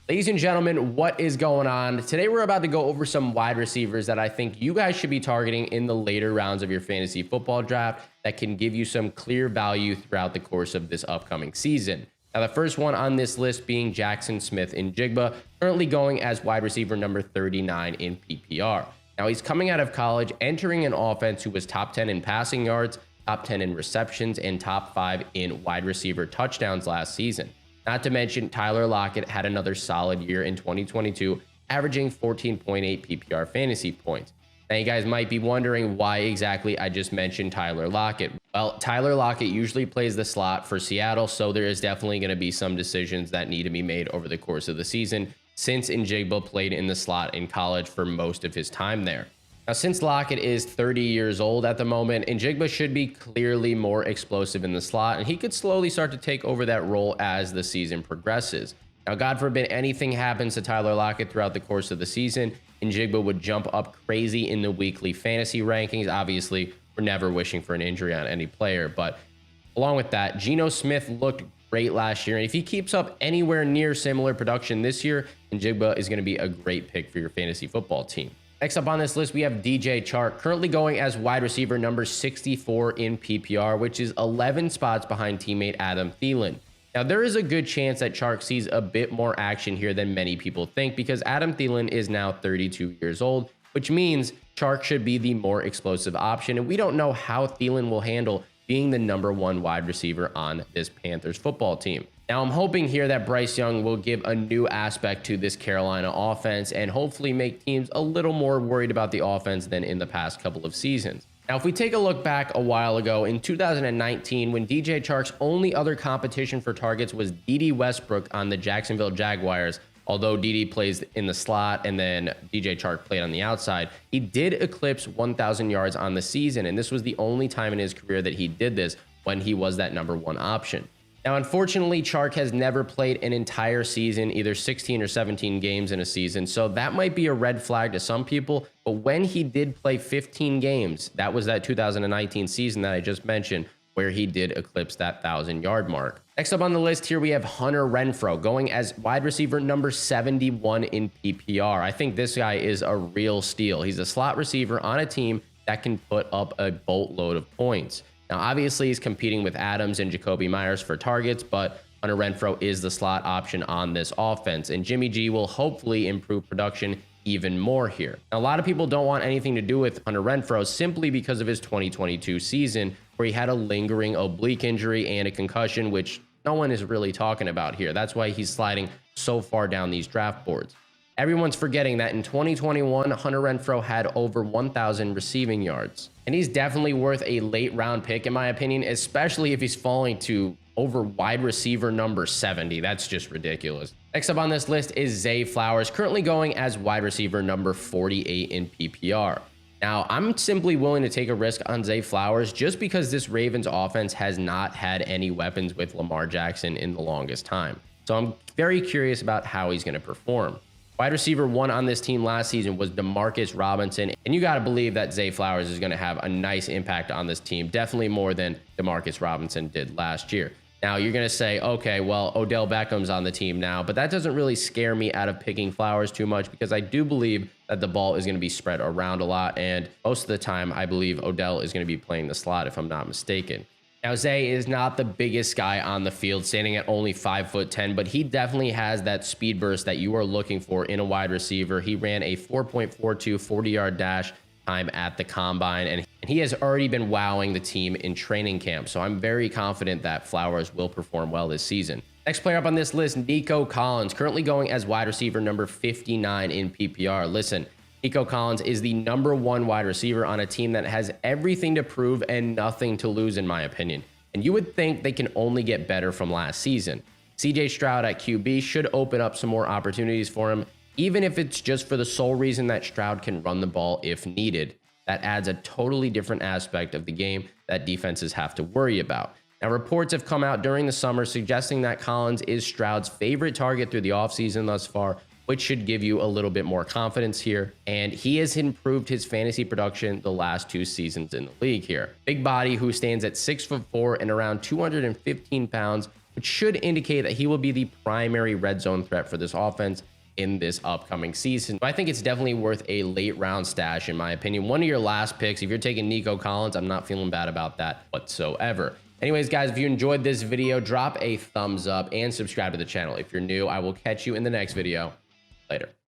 Ladies and gentlemen, what is going on? Today we're about to go over some wide receivers that I think you guys should be targeting in the later rounds of your fantasy football draft that can give you some clear value throughout the course of this upcoming season. Now, the first one on this list being Jackson Smith-Njigba, currently going as wide receiver number 39 in PPR. Now, he's coming out of college, entering an offense who was top 10 in passing yards, top 10 in receptions, and top 5 in wide receiver touchdowns last season. Not to mention, Tyler Lockett had another solid year in 2022, averaging 14.8 PPR fantasy points. Now, you guys might be wondering why exactly I just mentioned Tyler Lockett. Well, Tyler Lockett usually plays the slot for Seattle, so there is definitely going to be some decisions that need to be made over the course of the season, since Njigba played in the slot in college for most of his time there. Now, since Lockett is 30 years old at the moment, Njigba should be clearly more explosive in the slot, and he could slowly start to take over that role as the season progresses. Now, God forbid anything happens to Tyler Lockett throughout the course of the season, Njigba would jump up crazy in the weekly fantasy rankings. Obviously, we're never wishing for an injury on any player, but along with that, Geno Smith looked great last year, and if he keeps up anywhere near similar production this year, Njigba is going to be a great pick for your fantasy football team. Next up on this list, we have DJ Chark, currently going as wide receiver number 64 in PPR, which is 11 spots behind teammate Adam Thielen. Now, there is a good chance that Chark sees a bit more action here than many people think, because Adam Thielen is now 32 years old, which means Chark should be the more explosive option, and we don't know how Thielen will handle being the number 1 wide receiver on this Panthers football team. Now, I'm hoping here that Bryce Young will give a new aspect to this Carolina offense and hopefully make teams a little more worried about the offense than in the past couple of seasons. Now, if we take a look back a while ago in 2019, when DJ Chark's only other competition for targets was Dede Westbrook on the Jacksonville Jaguars, although Dede plays in the slot and then DJ Chark played on the outside, he did eclipse 1,000 yards on the season, and this was the only time in his career that he did this when he was that number 1 option. Now, unfortunately, Chark has never played an entire season, either 16 or 17 games in a season, so that might be a red flag to some people, but when he did play 15 games, that was that 2019 season that I just mentioned, where he did eclipse that 1,000-yard mark. Next up on the list here, we have Hunter Renfro, going as wide receiver number 71 in PPR. I think this guy is a real steal. He's a slot receiver on a team that can put up a boatload of points. Now, obviously, he's competing with Adams and Jacoby Myers for targets, but Hunter Renfro is the slot option on this offense, and Jimmy G will hopefully improve production even more here. Now, a lot of people don't want anything to do with Hunter Renfro simply because of his 2022 season, where he had a lingering oblique injury and a concussion, which no one is really talking about here. That's why he's sliding so far down these draft boards. Everyone's forgetting that in 2021, Hunter Renfro had over 1,000 receiving yards. And he's definitely worth a late round pick, in my opinion, especially if he's falling to over wide receiver number 70. That's just ridiculous. Next up on this list is Zay Flowers, currently going as wide receiver number 48 in PPR. Now, I'm simply willing to take a risk on Zay Flowers just because this Ravens offense has not had any weapons with Lamar Jackson in the longest time. So I'm very curious about how he's going to perform. Wide receiver 1 on this team last season was Demarcus Robinson, and you got to believe that Zay Flowers is going to have a nice impact on this team, definitely more than Demarcus Robinson did last year. Now, you're going to say, okay, well, Odell Beckham's on the team now, but that doesn't really scare me out of picking Flowers too much because I do believe that the ball is going to be spread around a lot, and most of the time, I believe Odell is going to be playing the slot, if I'm not mistaken. Now, Zay is not the biggest guy on the field, standing at only 5'10", but he definitely has that speed burst that you are looking for in a wide receiver. He ran a 4.42 40-yard dash time at the combine, and he has already been wowing the team in training camp. So I'm very confident that Flowers will perform well this season. Next player up on this list, Nico Collins, currently going as wide receiver number 59 in PPR. Listen, Nico Collins is the number 1 wide receiver on a team that has everything to prove and nothing to lose, in my opinion. And you would think they can only get better from last season. CJ Stroud at QB should open up some more opportunities for him, even if it's just for the sole reason that Stroud can run the ball if needed. That adds a totally different aspect of the game that defenses have to worry about. Now, reports have come out during the summer suggesting that Collins is Stroud's favorite target through the offseason thus far, which should give you a little bit more confidence here. And he has improved his fantasy production the last 2 seasons in the league here. Big body who stands at 6'4" and around 215 pounds which should indicate that he will be the primary red zone threat for this offense in this upcoming season. I think it's definitely worth a late round stash, in my opinion. One of your last picks, if you're taking Nico Collins, I'm not feeling bad about that whatsoever. Anyways, guys, if you enjoyed this video, drop a thumbs up and subscribe to the channel. If you're new, I will catch you in the next video. Later.